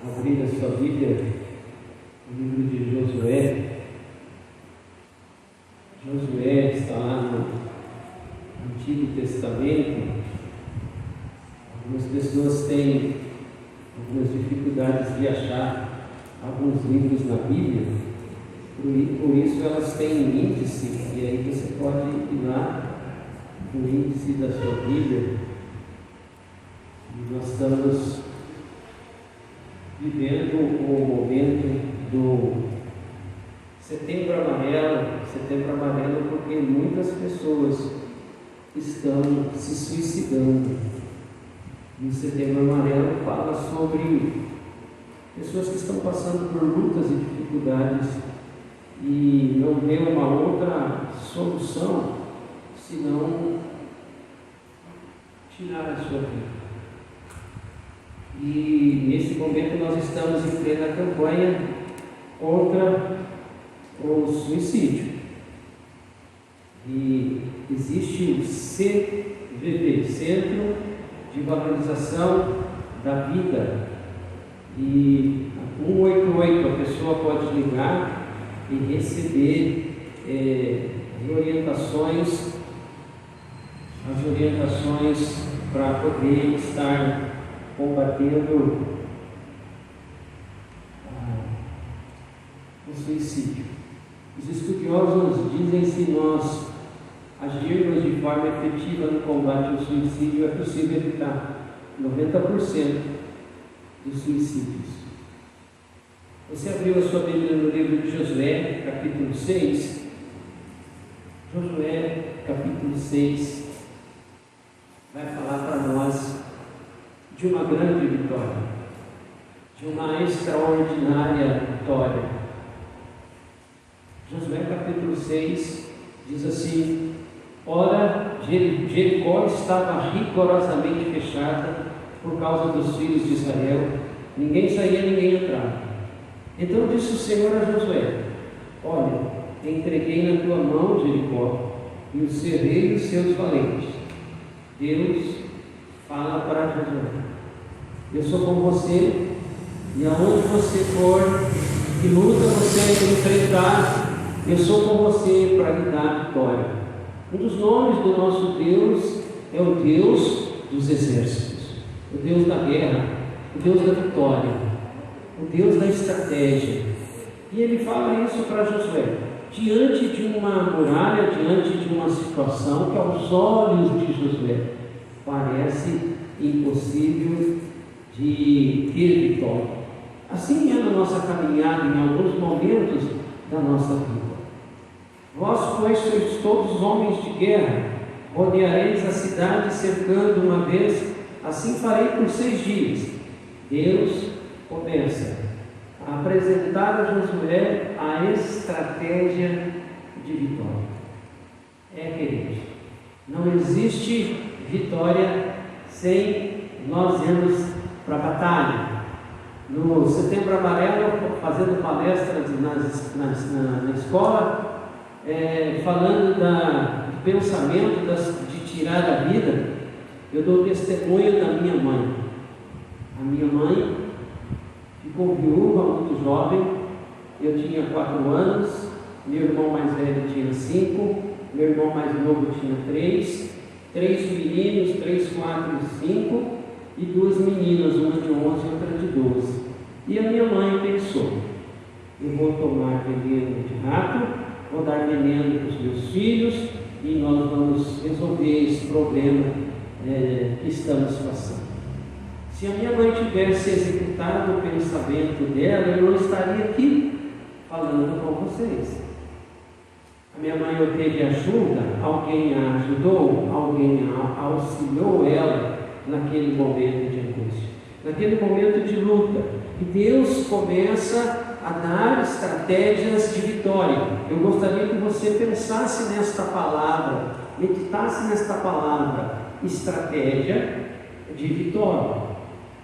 abrir a sua Bíblia no livro de Josué. Josué está lá no Antigo Testamento. Algumas pessoas têm algumas dificuldades de achar alguns livros na Bíblia, por isso elas têm índice, e aí você pode ir lá no índice da sua Bíblia. E nós estamos vivendo o momento do Setembro Amarelo, porque muitas pessoas estão se suicidando. E o Setembro Amarelo fala sobre pessoas que estão passando por lutas e dificuldades e não vê uma outra solução senão tirar a sua vida. E nesse momento nós estamos em plena campanha contra o suicídio. E existe o CVV, Centro de Valorização da Vida. E 188 a pessoa pode ligar e receber as orientações para poder estar combatendo o suicídio. Os estudiosos dizem que se nós agirmos de forma efetiva no combate ao suicídio, é possível evitar 90% dos suicídios. Você abriu a sua Bíblia no livro de Josué, capítulo 6. Josué, capítulo 6, vai falar para nós de uma grande vitória, de uma extraordinária vitória. Josué capítulo 6 diz assim: ora, Jericó estava rigorosamente fechada por causa dos filhos de Israel, ninguém saía, ninguém entrava. Então disse o Senhor a Josué: olha, entreguei na tua mão Jericó e o cerrei os seus valentes. Deus fala para Josué: eu sou com você, e aonde você for, que luta você enfrentar, eu sou com você para lhe dar vitória. Um dos nomes do nosso Deus é o Deus dos exércitos, o Deus da guerra, o Deus da vitória, o Deus da estratégia. E ele fala isso para Josué, diante de uma muralha, diante de uma situação que aos olhos de Josué parece impossível de ter vitória. Assim é na nossa caminhada em alguns momentos da nossa vida. Vós, pois, sois todos homens de guerra, rodeareis a cidade cercando uma vez, assim farei por 6 dias. Deus começa a apresentar a Josué a estratégia de vitória. Queridos, não existe vitória sem nós irmos para a batalha. No Setembro Amarelo, fazendo palestras na escola, falando do pensamento de tirar a vida, eu dou testemunho da minha mãe. A minha mãe ficou viúva muito jovem, eu tinha 4 anos, meu irmão mais velho tinha 5, meu irmão mais novo tinha 3 meninos, 3, 4 e 5, e 2 meninas, uma de 11 e outra de 12. E a minha mãe pensou: eu vou tomar veneno de rato, vou dar veneno para os meus filhos e nós vamos resolver esse problema que estamos passando. Se a minha mãe tivesse executado o pensamento dela, eu não estaria aqui falando com vocês. A minha mãe obteve ajuda, alguém a ajudou, alguém auxiliou ela naquele momento de angústia, naquele momento de luta. E Deus começa a dar estratégias de vitória. Eu gostaria que você pensasse nesta palavra, meditasse nesta palavra, estratégia de vitória.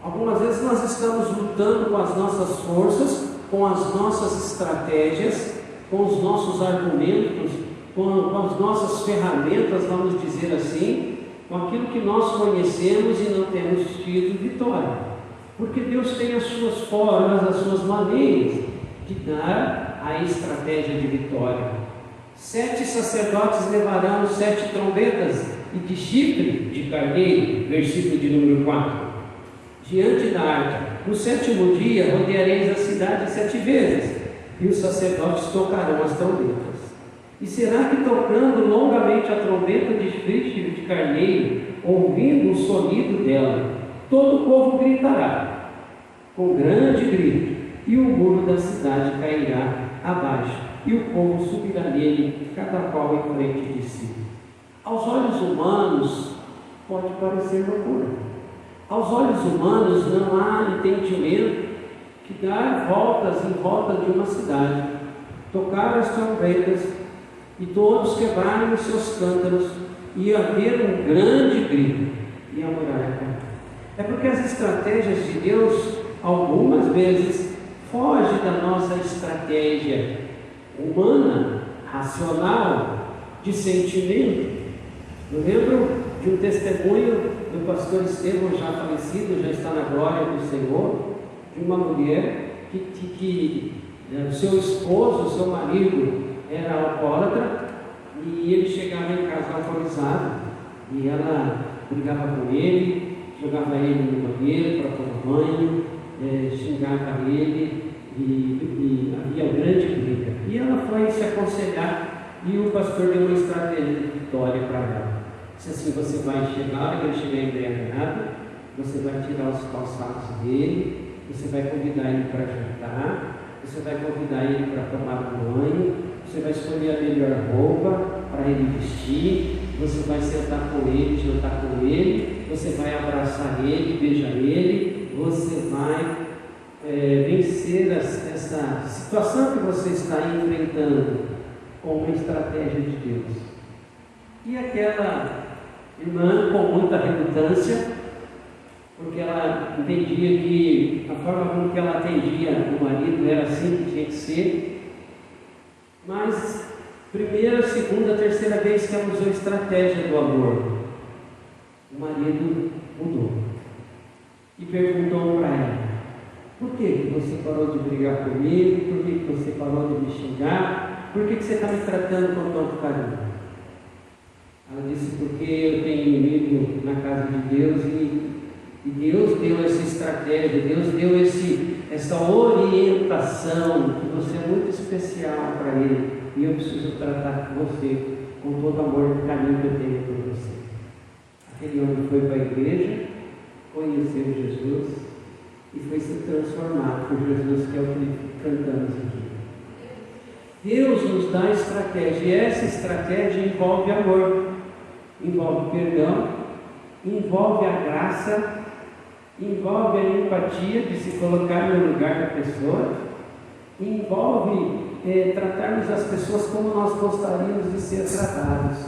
Algumas vezes nós estamos lutando com as nossas forças, com as nossas estratégias, com os nossos argumentos, com as nossas ferramentas, vamos dizer assim, com aquilo que nós conhecemos e não temos tido vitória. Porque Deus tem as suas formas, as suas maneiras de dar a estratégia de vitória. 7 sacerdotes levarão 7 trombetas e de chifre de carneiro, versículo de número 4, diante da arca. No 7º dia rodeareis a cidade 7 vezes, e os sacerdotes tocarão as trombetas. E será que, tocando longamente a trombeta de chifre de carneiro, ouvindo o sonido dela, todo o povo gritará com grande grito, e o muro da cidade cairá abaixo, e o povo subirá nele, cada qual em frente de si. Aos olhos humanos pode parecer loucura. Aos olhos humanos não há entendimento que dar voltas em volta de uma cidade, tocar as trombetas e todos quebrarem os seus cântaros e haver um grande grito e a muralha cair. É porque as estratégias de Deus algumas vezes fogem da nossa estratégia humana, racional, de sentimento. Eu lembro de um testemunho do pastor Estevão, já falecido, já está na glória do Senhor, de uma mulher que o seu esposo, o seu marido, era alcoólatra, e ele chegava em casa alcoolizado, e ela brigava com ele, jogava ele no banheiro para tomar banho, xingava ele, e havia grande briga. E ela foi se aconselhar, e o pastor deu uma estratégia de vitória para ela. Disse assim: você vai chegar, na hora que ele chegar embriagado, você vai tirar os calçados dele, você vai convidar ele para jantar, você vai convidar ele para tomar banho, você vai escolher a melhor roupa para ele vestir, você vai sentar com ele, jantar com ele, você vai abraçar ele, beijar ele, você vai vencer essa situação que você está enfrentando com uma estratégia de Deus. E aquela irmã, com muita relutância, porque ela entendia que a forma como que ela atendia o marido era assim que tinha que ser, mas primeira, segunda, terceira vez que ela usou a estratégia do amor, o marido mudou e perguntou para ela: por que você parou de brigar comigo? Por que você parou de me xingar? Por que você está me tratando com tanto carinho? Ela disse: porque eu tenho inimigo na casa de Deus, e Deus deu essa estratégia, Deus deu essa orientação, que você é muito especial para Ele, e eu preciso tratar com você com todo o amor e carinho que eu tenho por você. Aquele homem foi para a igreja, conheceu Jesus e foi se transformado por Jesus, que é o que cantamos aqui. Deus nos dá estratégia, e essa estratégia envolve amor, envolve perdão, envolve a graça, envolve a empatia de se colocar no lugar da pessoa, envolve tratarmos as pessoas como nós gostaríamos de ser tratados,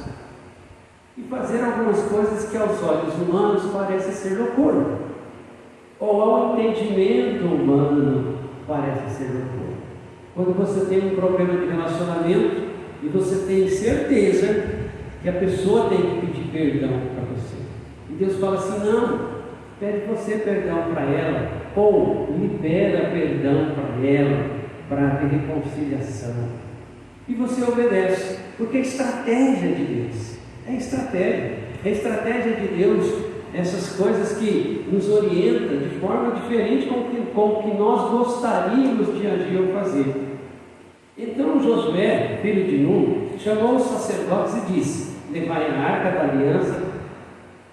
e fazer algumas coisas que aos olhos humanos parecem ser loucura, ou ao entendimento humano parece ser loucura. Quando você tem um problema de relacionamento e você tem certeza que a pessoa tem que pedir perdão para você, e Deus fala assim: não, pede você perdão para ela, ou libera perdão para ela, para ter reconciliação, e você obedece, porque é estratégia de Deus, é estratégia de Deus, essas coisas que nos orientam de forma diferente com o que nós gostaríamos de agir ou fazer. Então Josué, filho de Nun, chamou os sacerdotes e disse: levai a arca da aliança,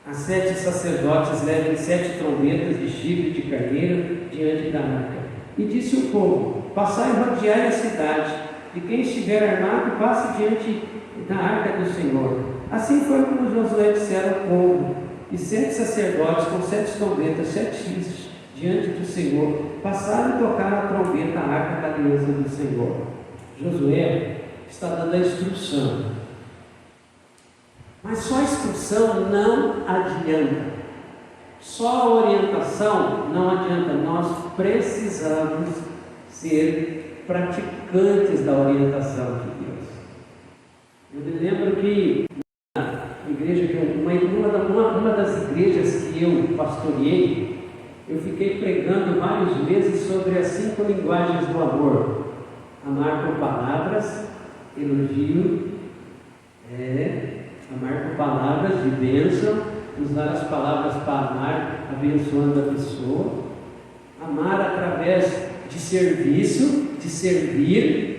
as 7 sacerdotes levem 7 trombetas de chifre de carneiro diante da arca. E disse o povo: passai e rodeai a cidade, e quem estiver armado passe diante da arca do Senhor. Assim foi como Josué dissera ao povo, e 7 sacerdotes com 7 trombetas, 7 chifres diante do Senhor, passaram e tocaram a trombeta, a arca da aliança do Senhor. Josué está dando a instrução, mas só a instrução não adianta, só a orientação não adianta. Nós precisamos ser praticantes da orientação de Deus. Eu me lembro que na igreja, uma das igrejas que eu pastoreei, eu fiquei pregando vários meses sobre as 5 linguagens do amor. Amar por palavras, elogio, amar por palavras de bênção, usar as palavras para amar, abençoando a pessoa. Amar através de serviço, de servir.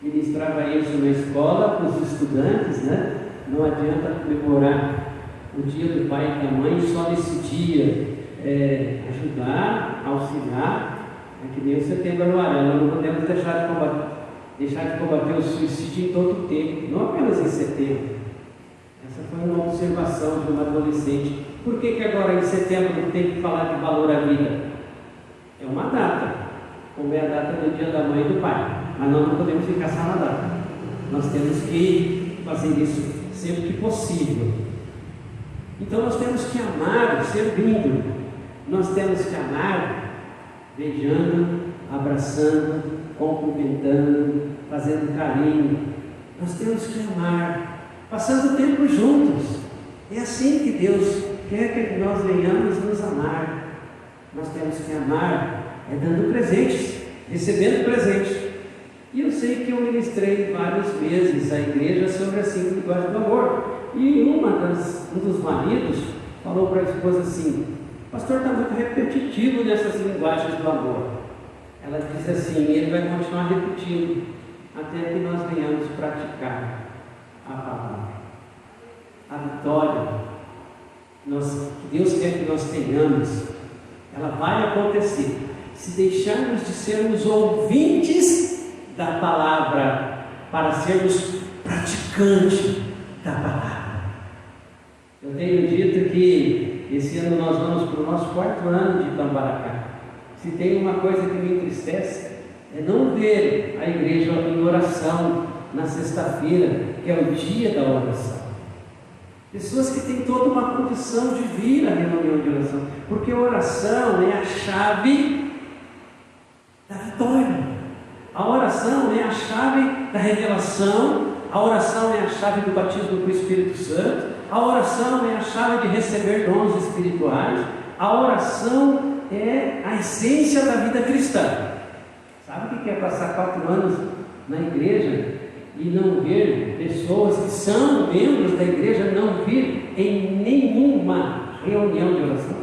Ministrava isso na escola para os estudantes, né? Não adianta comemorar o dia do pai e da mãe só nesse dia. Ajudar, auxiliar, que nem o Setembro Amarelo. Não podemos deixar de combater o suicídio em todo o tempo, não apenas em setembro. Essa foi uma observação de uma adolescente. Por que agora em setembro não tem que falar de valor à vida? É uma data, como é a data do dia da mãe e do pai, mas nós não podemos ficar só na data. Nós temos que fazer isso sempre que possível. Então nós temos que amar servindo. Nós temos que amar beijando, abraçando, cumprimentando, fazendo carinho. Nós temos que amar passando tempo juntos. É assim que Deus quer que nós venhamos nos amar. Nós temos que amar dando presentes, recebendo presentes. E eu sei que eu ministrei vários meses à igreja sobre as 5 linguagens do amor. E um dos maridos falou para a esposa assim: pastor, está muito repetitivo nessas linguagens do amor. Ela disse assim: ele vai continuar repetindo até que nós venhamos praticar a palavra. A vitória que Deus quer que nós tenhamos, ela vai acontecer se deixarmos de sermos ouvintes da palavra para sermos praticantes da palavra. Eu tenho dito que esse ano nós vamos para o nosso 4º ano de Tambaracá. Se tem uma coisa que me entristece, é não ver a igreja em oração na sexta-feira, que é o dia da oração. Pessoas que têm toda uma condição de vir à reunião de oração, porque a oração é a chave da vitória. A oração é a chave da revelação, a oração é a chave do batismo com o Espírito Santo, a oração é a chave de receber dons espirituais, a oração é a essência da vida cristã. Sabe o que é passar 4 anos na igreja e não ver pessoas que são membros da igreja não vir em nenhuma reunião de oração?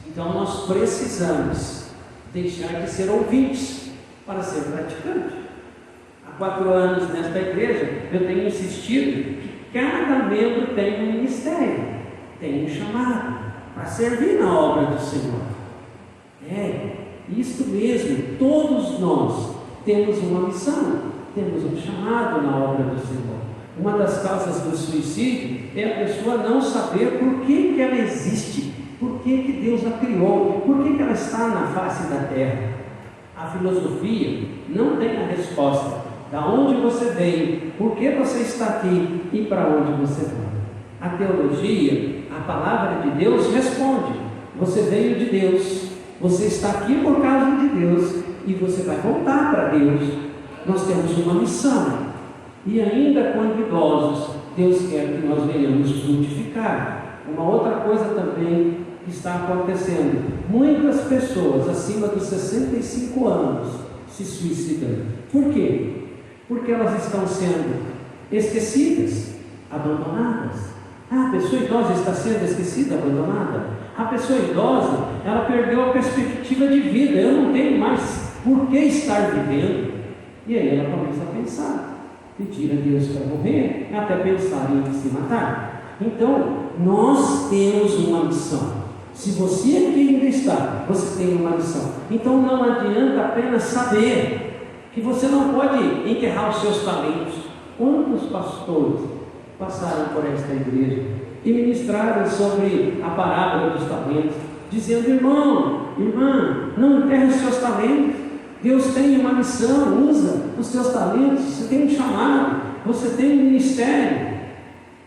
Então nós precisamos deixar de ser ouvintes para ser praticantes. Há 4 anos nesta igreja eu tenho insistido que cada membro tem um ministério, tem um chamado para servir na obra do Senhor. Isso mesmo, todos nós temos uma missão, temos um chamado na obra do Senhor. Uma das causas do suicídio é a pessoa não saber por que ela existe, por que Deus a criou, por que ela está na face da terra. A filosofia não tem a resposta. Da onde você veio, por que você está aqui e para onde você vai. A teologia, a palavra de Deus responde: você veio de Deus, você está aqui por causa de Deus e você vai voltar para Deus. Nós temos uma missão, e ainda quando idosos, Deus quer que nós venhamos frutificar. Uma outra coisa também que está acontecendo: muitas pessoas acima dos 65 anos se suicidando. Por quê? Porque elas estão sendo esquecidas, abandonadas. A pessoa idosa está sendo esquecida, abandonada. A pessoa idosa, ela perdeu a perspectiva de vida. Eu não tenho mais por que estar vivendo. E aí ela começa a pensar, pedir a Deus para morrer, até pensar em se matar. Então, nós temos uma missão. Se você aqui ainda está, você tem uma missão. Então não adianta apenas saber que você não pode enterrar os seus talentos. Quantos pastores passaram por esta igreja e ministraram sobre a parábola dos talentos, dizendo: irmão, irmã, não enterre os seus talentos. Deus tem uma missão, usa os seus talentos. Você tem um chamado, você tem um ministério.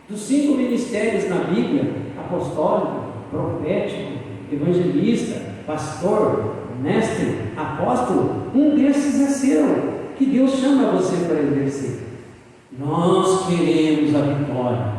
Dos 5 ministérios na Bíblia: apostólico, profético, evangelista, pastor, mestre, apóstolo, um desses é seu, que Deus chama você para exercer. Nós queremos a vitória,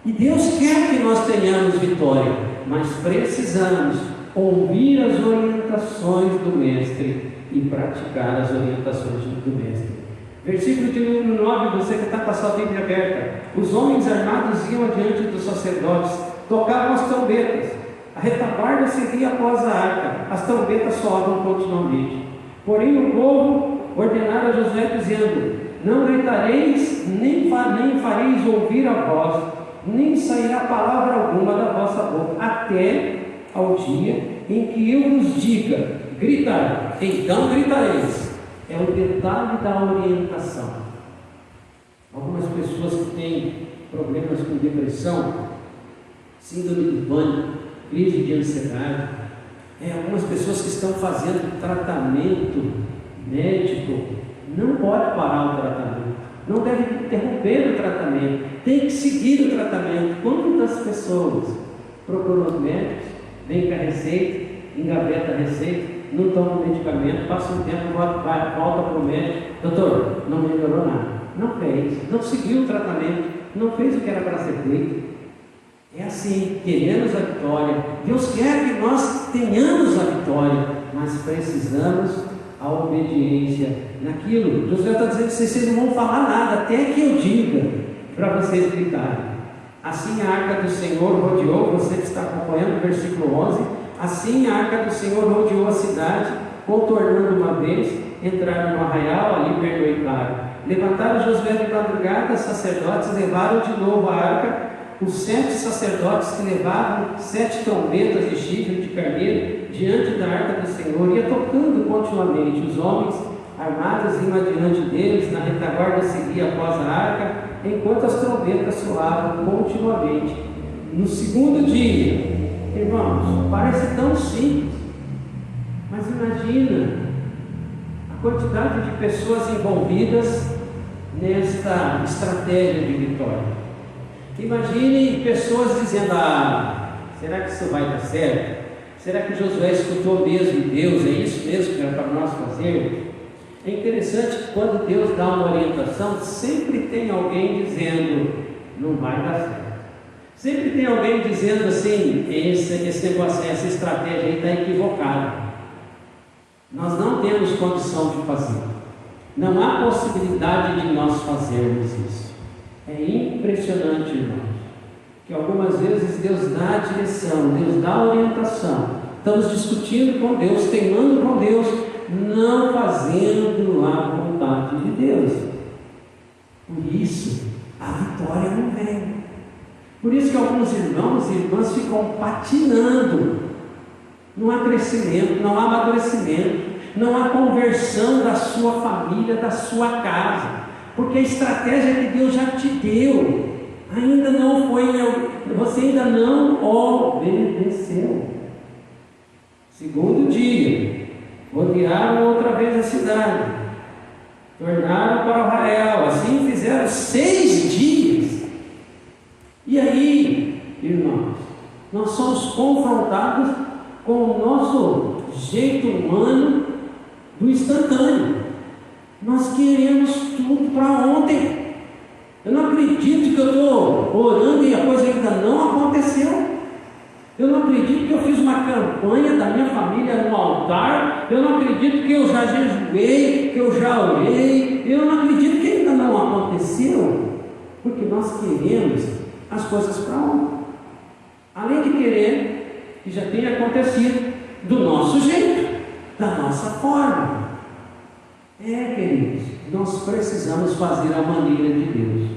e Deus quer que nós tenhamos vitória, mas precisamos ouvir as orientações do Mestre e praticar as orientações do Mestre. Versículo de número 9, você que está com a sua Bíblia aberta. Os homens armados iam adiante dos sacerdotes, tocavam as trombetas, a retaguarda seguia após a arca, as trombetas soavam continuamente. Porém o povo ordenara a Josué dizendo: não gritareis, nem fareis ouvir a voz, nem sairá palavra alguma da vossa boca, até ao dia em que eu vos diga: gritai, então gritareis. É o detalhe da orientação. Algumas pessoas que têm problemas com depressão, síndrome do pânico, crise de ansiedade, algumas pessoas que estão fazendo tratamento médico, não pode parar o tratamento, não deve interromper o tratamento, tem que seguir o tratamento. Quantas pessoas procuram os médicos, vem com a receita, engaveta a receita, não toma o medicamento, passa um tempo, volta para o médico: doutor, não melhorou nada, não fez, não seguiu o tratamento, não fez o que era para ser feito. É assim, queremos a vitória, Deus quer que nós tenhamos a vitória, mas precisamos a obediência naquilo. Josué está dizendo que vocês não vão falar nada, até que eu diga para vocês gritarem. Assim a arca do Senhor rodeou, você que está acompanhando o versículo 11, assim a arca do Senhor rodeou a cidade, contornando uma vez, entraram no arraial, ali pernoitaram. Levantaram Josué de madrugada, os sacerdotes levaram de novo a arca, os 7 sacerdotes que levavam 7 trombetas de chifre de carneiro diante da arca do Senhor, ia tocando continuamente. Os homens armados iam adiante deles, na retaguarda seguia após a arca, enquanto as trombetas soavam continuamente. No segundo dia, irmãos, parece tão simples, mas imagina a quantidade de pessoas envolvidas nesta estratégia de vitória. Imagine pessoas dizendo: será que isso vai dar certo? Será que Josué escutou mesmo Deus? É isso mesmo que era para nós fazer? É interessante que quando Deus dá uma orientação, sempre tem alguém dizendo: não vai dar certo. Sempre tem alguém dizendo assim: esse negócio, essa estratégia aí está equivocada. Nós não temos condição de fazer. Não há possibilidade de nós fazermos isso. É impressionante, irmãos, que algumas vezes Deus dá a direção, Deus dá a orientação. Estamos discutindo com Deus, teimando com Deus, não fazendo a vontade de Deus. Por isso, a vitória não vem. Por isso que alguns irmãos e irmãs ficam patinando. Não há crescimento, não há amadurecimento, não há conversão da sua família, da sua casa, porque a estratégia que Deus já te deu ainda não foi, você ainda não obedeceu. Segundo dia, rodearam outra vez a cidade, tornaram para o arraial, assim fizeram 6 dias. E aí, irmãos, nós somos confrontados com o nosso jeito humano do instantâneo. Nós queremos tudo para ontem. Eu não acredito que eu estou orando e a coisa ainda não aconteceu. Eu não acredito que eu fiz uma campanha da minha família no altar. Eu não acredito que eu já jejuei, que eu já orei. Eu não acredito que ainda não aconteceu. Porque nós queremos as coisas para ontem. Além de querer que já tenha acontecido do nosso jeito, da nossa forma. Queridos, nós precisamos fazer a maneira de Deus.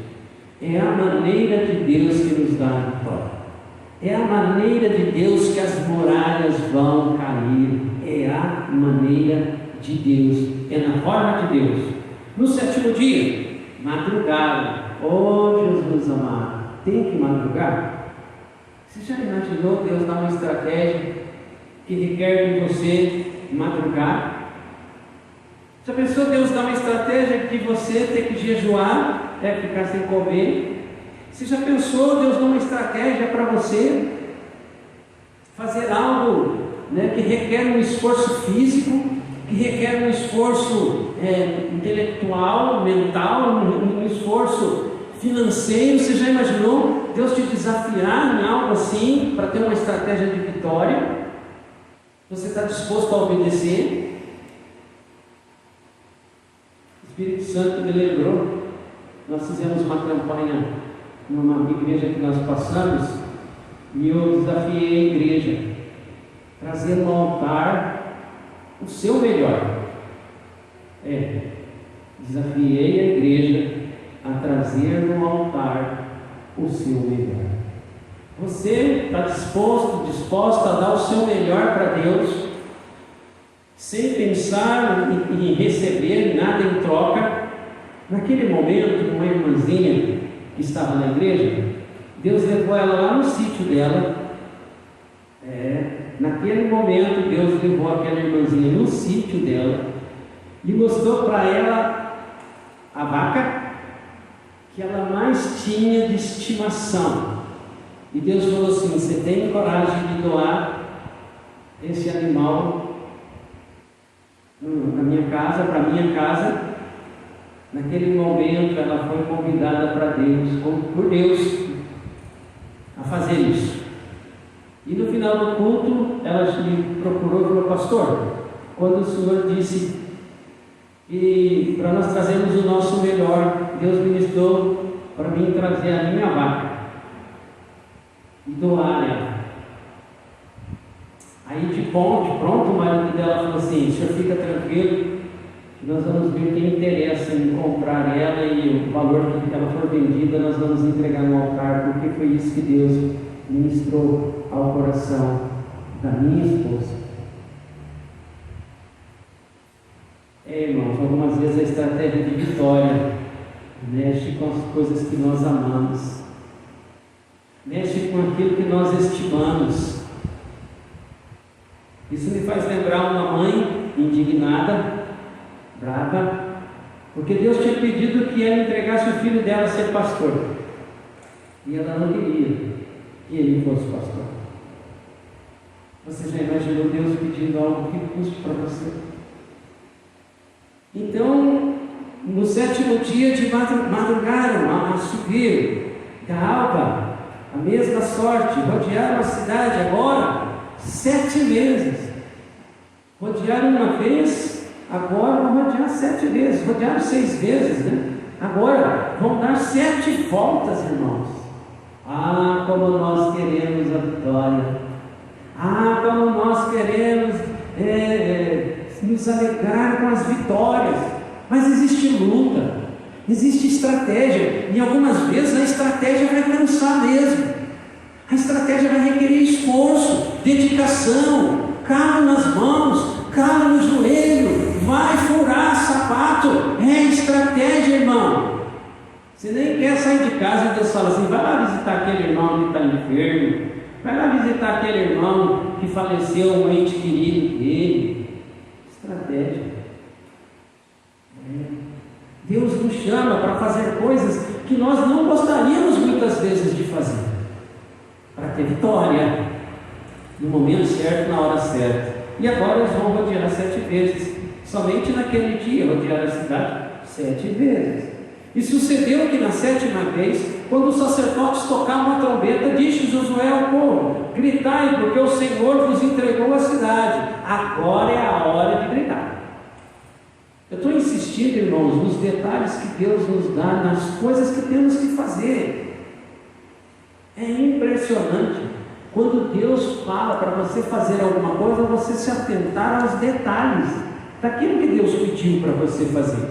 É a maneira de Deus que nos dá a vitória. É a maneira de Deus que as muralhas vão cair. É a maneira de Deus. É na forma de Deus. No 7º dia, madrugaram. Oh, Jesus amado, tem que madrugar? Você já imaginou Deus dar uma estratégia que requer de você madrugar? Já pensou Deus dar uma estratégia que você tem que jejuar, ficar sem comer? Você já pensou Deus dar uma estratégia para você fazer algo, que requer um esforço físico, que requer um esforço intelectual, mental, um esforço financeiro. Você já imaginou Deus te desafiar em algo assim, para ter uma estratégia de vitória? Você está disposto a obedecer? O Espírito Santo me lembrou, nós fizemos uma campanha numa igreja que nós passamos, e eu desafiei a igreja a trazer no altar o seu melhor. Desafiei a igreja a trazer no altar o seu melhor. Você está disposta a dar o seu melhor para Deus, sem pensar em receber nada em troca? Naquele momento, uma irmãzinha que estava na igreja, Deus levou ela lá no sítio dela. Naquele momento, Deus levou aquela irmãzinha no sítio dela e mostrou para ela a vaca que ela mais tinha de estimação. E Deus falou assim: você tem coragem de doar esse animal na minha casa, para a minha casa? Naquele momento ela foi convidada por Deus a fazer isso. E no final do culto ela me procurou e falou: pastor, quando o senhor disse que para nós trazermos o nosso melhor, Deus ministrou para mim trazer a minha vaca e doar ela. Aí de pronto o marido dela falou assim: o senhor fica tranquilo, nós vamos ver quem interessa em comprar ela, e o valor que ela for vendida nós vamos entregar no altar, porque foi isso que Deus ministrou ao coração da minha esposa. Irmãos, algumas vezes a estratégia de vitória mexe com as coisas que nós amamos, mexe com aquilo que nós estimamos. Isso me faz lembrar uma mãe indignada, brava, porque Deus tinha pedido que ela entregasse o filho dela a ser pastor, e ela não queria que ele fosse pastor. Você já imaginou Deus pedindo algo que custe para você? Então, no 7º dia de madrugaram a subir da alva, a mesma sorte, rodearam a cidade agora 7 vezes. Rodearam uma vez, agora vão rodear 7 vezes. Rodearam 6 vezes, né? Agora vão dar 7 voltas, irmãos. Ah, como nós queremos a vitória! Ah, como nós queremos nos alegrar com as vitórias! Mas existe luta, existe estratégia, e algumas vezes a estratégia vai cansar mesmo. A estratégia vai requerer esforço, dedicação, calo nas mãos, calo no joelho, vai furar sapato. É estratégia, irmão. Você nem quer sair de casa e Deus fala assim: vai lá visitar aquele irmão que está enfermo, vai lá visitar aquele irmão que faleceu, um ente querido dele. Estratégia. Deus nos chama para fazer coisas que nós não gostaríamos muitas vezes de fazer, para ter vitória no momento certo, na hora certa. E agora eles vão rodear 7 vezes. Somente naquele dia rodearam a cidade 7 vezes. E sucedeu que na 7ª vez, quando os sacerdotes tocavam a trombeta, disse Josué ao povo: gritai, porque o Senhor vos entregou a cidade. Agora é a hora de gritar. Eu estou insistindo, irmãos, nos detalhes que Deus nos dá, nas coisas que temos que fazer. É impressionante quando Deus fala para você fazer alguma coisa, você se atentar aos detalhes daquilo que Deus pediu para você fazer,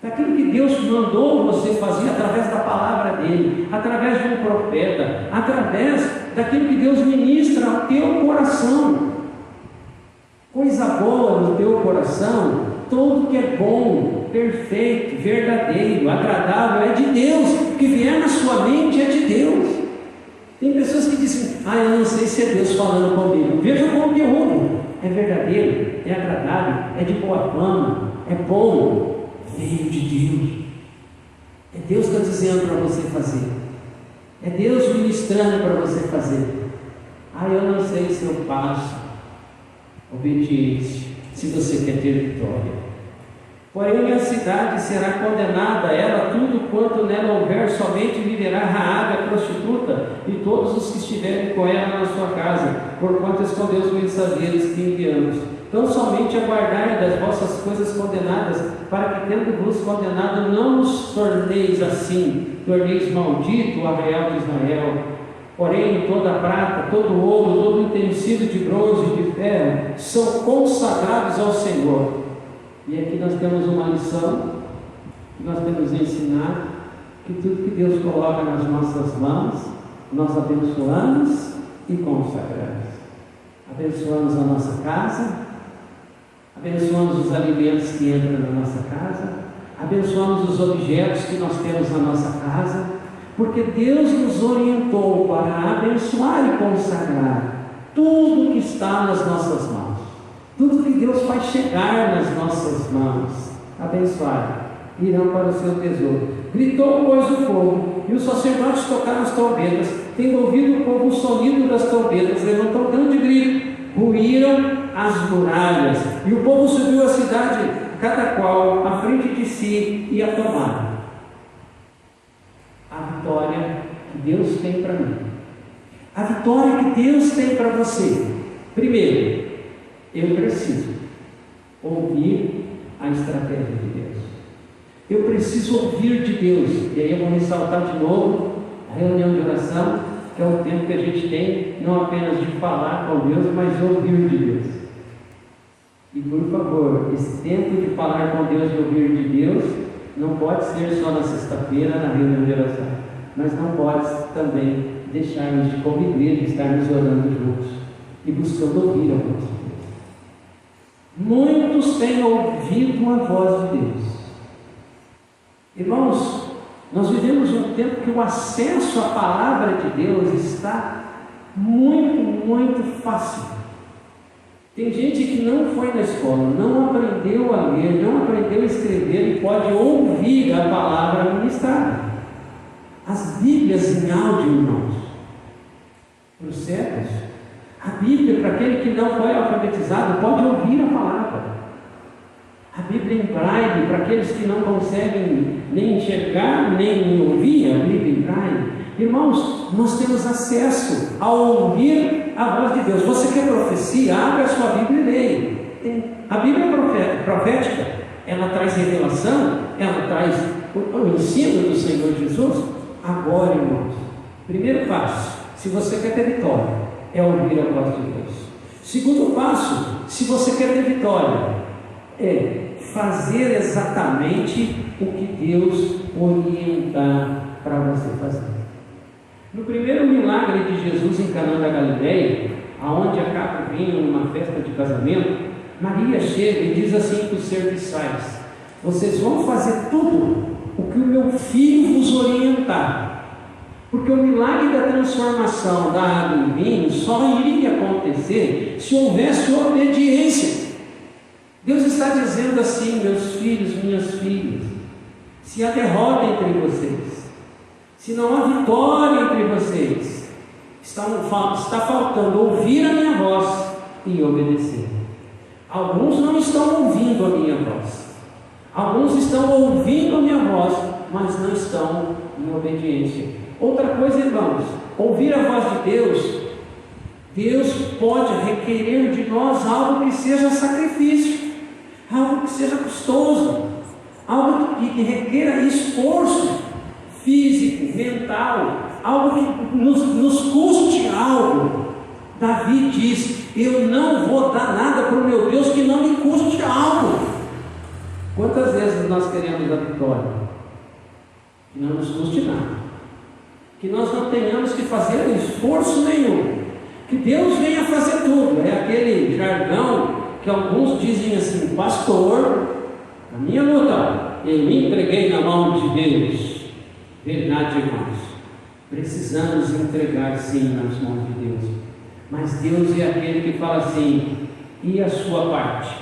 daquilo que Deus mandou você fazer através da palavra dele, através de um profeta, através daquilo que Deus ministra ao teu coração. Coisa boa no teu coração, tudo que é bom, perfeito, verdadeiro, agradável é de Deus. O que vier na sua mente é de Deus. Tem pessoas que dizem: eu não sei se é Deus falando comigo. Veja o conteúdo. É verdadeiro, é agradável, é de boa fama, é bom, veio de Deus. É Deus que está dizendo para você fazer. É Deus ministrando para você fazer. Eu não sei se eu passo. Obediência, se você quer ter vitória. Porém a cidade será condenada, ela tudo quanto nela houver, somente viverá Raabe a prostituta, e todos os que estiverem com ela na sua casa, porquanto escondeu os mensageiros que enviamos. Então somente aguardai das vossas coisas condenadas, para que tendo-vos condenado, não os torneis assim, torneis maldito o arraial de Israel. Porém, toda a prata, todo o ouro, todo o utensílio de bronze e de ferro, são consagrados ao Senhor. E aqui nós temos uma lição, que nós temos ensinado, que tudo que Deus coloca nas nossas mãos, nós abençoamos e consagramos. Abençoamos a nossa casa, abençoamos os alimentos que entram na nossa casa, abençoamos os objetos que nós temos na nossa casa, porque Deus nos orientou para abençoar e consagrar tudo que está nas nossas mãos. Tudo que Deus faz chegar nas nossas mãos, abençoar, irão para o seu tesouro. Gritou, pois, o povo, e os sacerdotes tocaram as trombetas, tendo ouvido o povo o sonido das trombetas, levantou um grande grito, ruíram as muralhas, e o povo subiu à cidade, cada qual à frente de si, e a tomaram. A vitória que Deus tem para mim, a vitória que Deus tem para você. Primeiro, eu preciso ouvir a estratégia de Deus. Eu preciso ouvir de Deus. E aí eu vou ressaltar de novo a reunião de oração, que é o tempo que a gente tem, não apenas de falar com Deus, mas ouvir de Deus. E por favor, esse tempo de falar com Deus e ouvir de Deus não pode ser só na sexta-feira, na reunião de oração, mas não pode também deixarmos de conviver, de estarmos orando juntos e buscando ouvir a voz de Deus. Muitos têm ouvido a voz de Deus. Irmãos, nós vivemos um tempo que o acesso à palavra de Deus está muito fácil. Tem gente que não foi na escola, não aprendeu a ler, não aprendeu a escrever e pode ouvir a palavra ministrada. As Bíblias em áudio, irmãos, para os cegos, a Bíblia, para aquele que não foi alfabetizado, pode ouvir a palavra. A Bíblia em braille, para aqueles que não conseguem nem enxergar, nem ouvir a Bíblia em braille. Irmãos, nós temos acesso a ouvir a voz de Deus. Você quer profecia? Abre a sua Bíblia e leia. A Bíblia profética, ela traz revelação, ela traz o ensino do Senhor Jesus. Agora, irmãos, primeiro passo, se você quer ter vitória, é ouvir a voz de Deus. Segundo passo, se você quer ter vitória, é fazer exatamente o que Deus orientar para você fazer. No primeiro milagre de Jesus em Caná da Galileia, aonde a capa vinha numa festa de casamento, Maria chega e diz assim para os serviçais: vocês vão fazer tudo o que o meu filho vos orientar. Porque o milagre da transformação da água em vinho só iria acontecer se houvesse obediência. Deus está dizendo assim: meus filhos, minhas filhas, se há derrota entre vocês, se não há vitória entre vocês, está faltando ouvir a minha voz e obedecer. Alguns não estão ouvindo a minha voz, alguns estão ouvindo a minha voz, mas não estão em obediência. Outra coisa, irmãos, ouvir a voz de Deus, Deus pode requerer de nós algo que seja sacrifício, algo que seja custoso, algo que requeira esforço físico, mental, algo que nos custe algo. Davi diz: eu não vou dar nada para o meu Deus que não me custe algo. Quantas vezes nós queremos a vitória que não nos custe nada, que nós não tenhamos que fazer esforço nenhum, que Deus venha fazer tudo? É aquele jargão que alguns dizem assim: pastor, a minha luta eu me entreguei na mão de Deus. Verdade, irmãos, precisamos entregar sim nas mãos de Deus, mas Deus é aquele que fala assim: e a sua parte?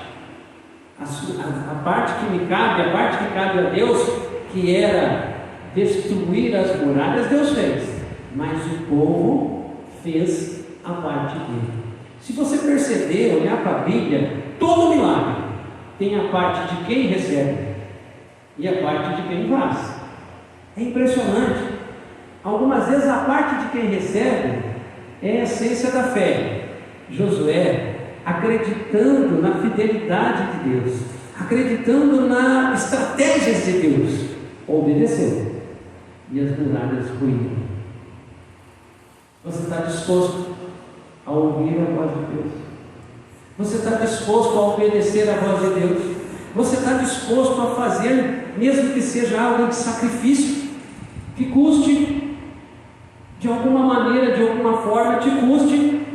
A parte que me cabe, a parte que cabe a Deus, que era destruir as muralhas, Deus fez, mas o povo fez a parte dele. Se você perceber, olhar para a Bíblia, todo milagre tem a parte de quem recebe e a parte de quem faz. É impressionante. Algumas vezes a parte de quem recebe é a essência da fé. Josué, acreditando na fidelidade de Deus, acreditando nas estratégias de Deus, obedeceu, e as muralhas ruíram. Você está disposto a ouvir a voz de Deus? Você está disposto a obedecer a voz de Deus? Você está disposto a fazer, mesmo que seja algo de sacrifício, que custe, de alguma maneira, de alguma forma, te custe,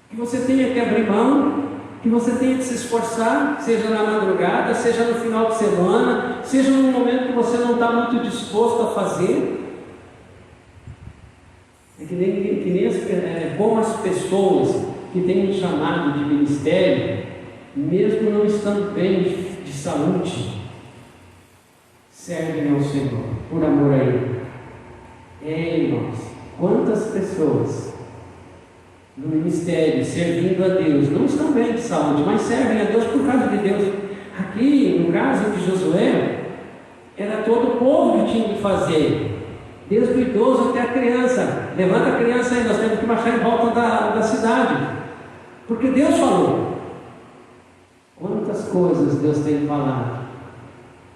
que você tenha que abrir mão, que você tenha que se esforçar, seja na madrugada, seja no final de semana, seja num momento que você não está muito disposto a fazer. É que nem como as pessoas que têm um chamado de ministério, mesmo não estando bem de saúde, servem ao Senhor, por amor a Ele. Irmãos, quantas pessoas no ministério, servindo a Deus, não estão bem de saúde, mas servem a Deus por causa de Deus. Aqui, no caso de Josué, era todo o povo que tinha que fazer, desde o idoso até a criança. Levanta a criança aí, nós temos que marchar em volta da cidade, porque Deus falou. Quantas coisas Deus tem falado,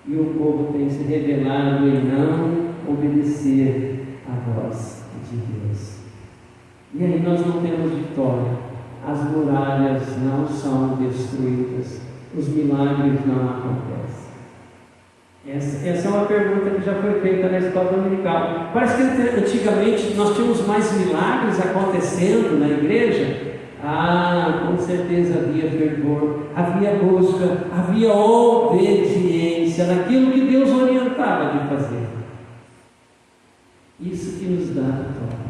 e o povo tem se rebelado em não obedecer a voz de Deus. E aí nós não temos vitória, as muralhas não são destruídas, os milagres não acontecem. Essa é uma pergunta que já foi feita na escola dominical. Parece que antigamente nós tínhamos mais milagres acontecendo na igreja. Com certeza havia fervor, havia busca, havia obediência naquilo que Deus orientava de fazer. Isso que nos dá vitória.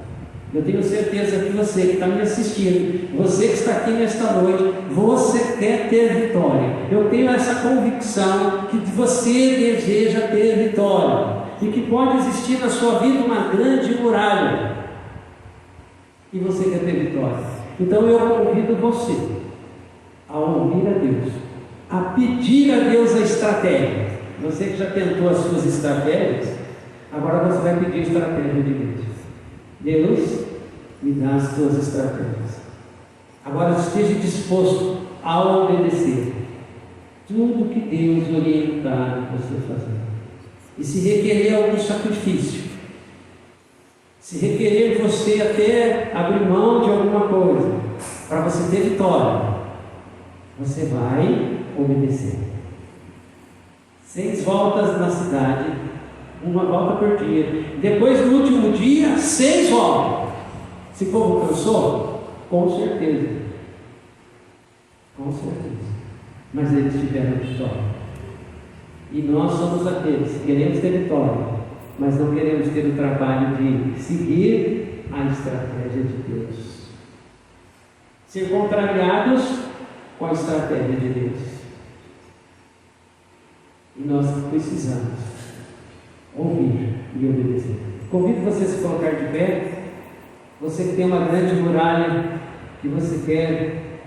Eu tenho certeza que você que está me assistindo, você que está aqui nesta noite, você quer ter vitória. Eu tenho essa convicção que você deseja ter vitória, e que pode existir na sua vida uma grande muralha, e você quer ter vitória. Então eu convido você a ouvir a Deus, a pedir a Deus a estratégia. Você que já tentou as suas estratégias, agora você vai pedir a estratégia de Deus. Deus, me dá as tuas estratégias. Agora esteja disposto a obedecer tudo que Deus orientar você a fazer. E se requerer algum sacrifício, se requerer você até abrir mão de alguma coisa, para você ter vitória, você vai obedecer. 6 voltas na cidade, 1 volta por dia. Depois do último dia, 6 voltas. Esse povo cansou? Com certeza. Com certeza. Mas eles tiveram vitória. E nós somos aqueles que queremos ter vitória, mas não queremos ter o trabalho de seguir a estratégia de Deus. Ser contrariados com a estratégia de Deus. E nós precisamos ouvir e obedecer. Convido você a se colocar de pé. Você que tem uma grande muralha, que você quer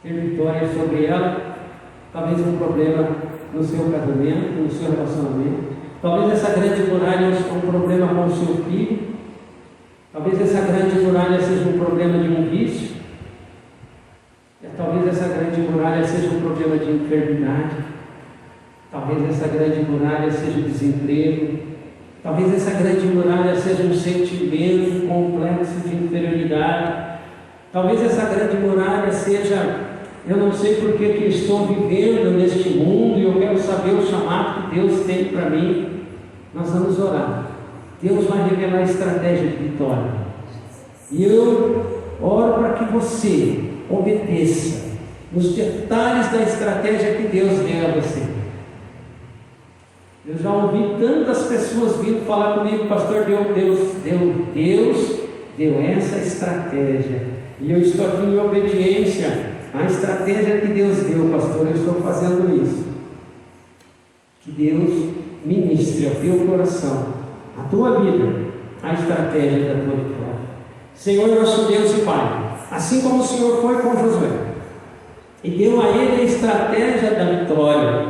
ter vitória sobre ela, talvez um problema no seu casamento, no seu relacionamento, talvez essa grande muralha é um problema com o seu filho, talvez essa grande muralha seja um problema de um vício, talvez essa grande muralha seja um problema de enfermidade, talvez essa grande muralha seja o desemprego, talvez essa grande muralha seja um sentimento complexo de inferioridade, talvez essa grande muralha seja, eu não sei por que estou vivendo neste mundo e eu quero saber o chamado que Deus tem para mim. Nós vamos orar. Deus vai revelar a estratégia de vitória. E eu oro para que você obedeça nos detalhes da estratégia que Deus deu a você. Eu já ouvi tantas pessoas vindo falar comigo, pastor, Deus deu essa estratégia, e eu estou aqui em obediência à estratégia que Deus deu, pastor, eu estou fazendo isso. Que Deus ministre ao teu coração, à tua vida, a estratégia da tua vitória. Senhor nosso Deus e Pai, assim como o Senhor foi com Josué, e deu a ele a estratégia da vitória,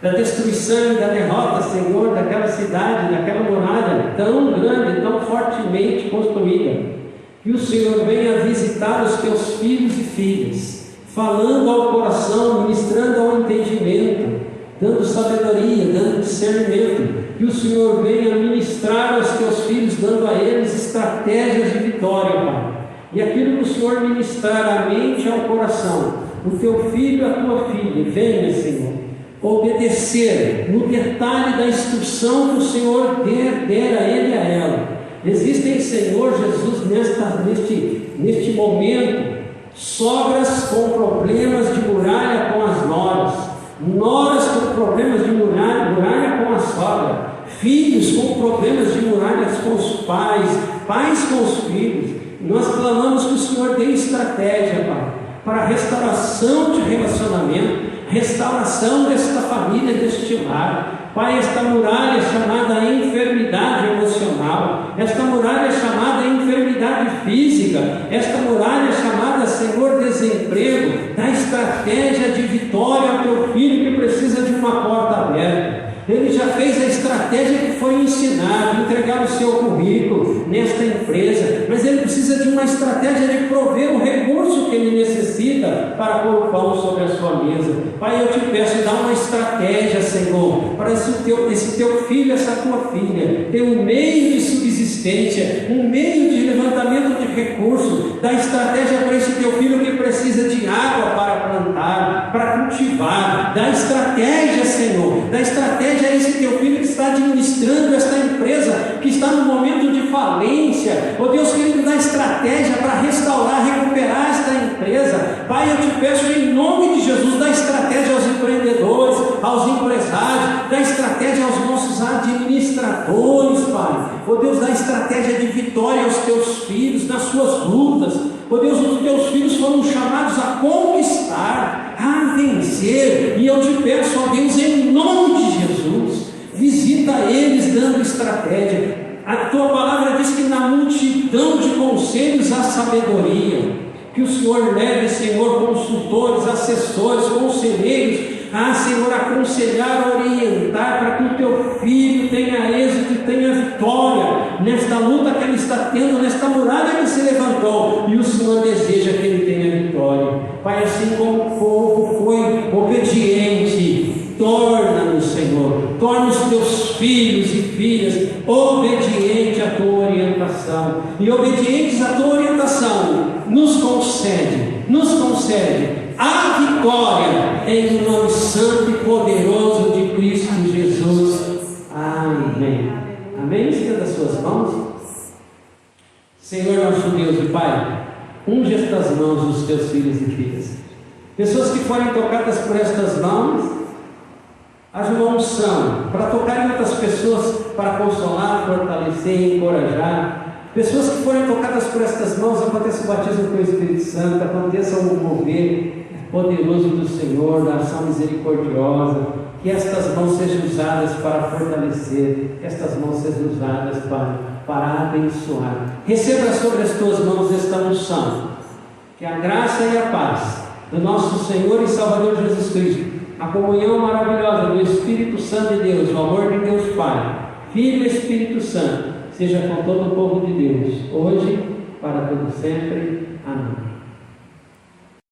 da destruição e da derrota, Senhor, daquela cidade, daquela muralha tão grande, tão fortemente construída. Que o Senhor venha visitar os teus filhos e filhas, falando ao coração, ministrando ao entendimento, dando sabedoria, dando discernimento. Que o Senhor venha ministrar aos teus filhos, dando a eles estratégias de vitória, Pai. E aquilo que o Senhor ministrar à mente e ao coração, o teu filho e a tua filha, venha, Senhor, obedecer no detalhe da instrução que o Senhor der a ele e a ela. Existem, Senhor Jesus, neste momento, sogras com problemas de muralha com as noras, noras com problemas de muralha com a sogra, filhos com problemas de muralhas com os pais, pais com os filhos. Nós clamamos que o Senhor dê estratégia, Pai, para a restauração de relacionamento, restauração desta família, deste lar. Pai, esta muralha chamada enfermidade emocional, esta muralha chamada enfermidade física, esta muralha chamada, Senhor, desemprego, da estratégia de vitória ao teu filho que precisa de uma porta aberta. Ele já fez a estratégia que foi ensinado, entregar o seu currículo nesta empresa, mas ele precisa de uma estratégia de prover o recurso que ele necessita para pôr o pão sobre a sua mesa. Pai, eu te peço, dá uma estratégia, Senhor, para esse teu filho, essa tua filha, ter um meio de subsistência, um meio de levantamento de recursos, dá estratégia para esse teu filho que precisa de água para plantar, para cultivar, dá estratégia, Senhor, dá estratégia a esse teu filho que está administrando esta empresa, que está no momento de falência. Oh Deus querido, dá estratégia para restaurar, recuperar esta empresa. Pai, eu te peço em nome de Jesus, dá estratégia aos empreendedores, aos empresários, dá estratégia aos nossos administradores, Pai. Oh Deus, dá estratégia de vitória aos teus filhos nas suas lutas. Oh Deus, os teus filhos foram chamados a conquistar, a vencer, e eu te peço, ó Deus, em nome de Jesus, visita eles dando estratégia. A tua palavra diz que na multidão de conselhos há sabedoria. Que o Senhor leve, Senhor, consultores, assessores, conselheiros, Senhor, aconselhar, orientar, para que o teu filho tenha êxito e tenha vitória nesta luta que ele está tendo, nesta muralha que se levantou, e o Senhor deseja que ele tenha vitória. Pai, assim como o povo foi obediente, torna-nos, Senhor, torna os teus filhos e filhas obedientes à tua orientação, e obedientes à tua orientação, nos concede a vitória em nome santo e poderoso de Cristo Jesus. Amém. Amém? Estenda as suas mãos. Senhor nosso Deus e Pai, unge estas mãos dos teus filhos e filhas. Pessoas que forem tocadas por estas mãos, haja uma unção para tocar em outras pessoas, para consolar, fortalecer, encorajar. Pessoas que forem tocadas por estas mãos, aconteça o batismo com o Espírito Santo, aconteça o mover poderoso do Senhor, da ação misericordiosa. Que estas mãos sejam usadas para fortalecer, que estas mãos sejam usadas para abençoar. Receba sobre as tuas mãos esta unção. Que a graça e a paz do nosso Senhor e Salvador Jesus Cristo, a comunhão maravilhosa do Espírito Santo de Deus, o amor de Deus Pai, Filho e Espírito Santo, seja com todo o povo de Deus, hoje, para todo sempre. Amém.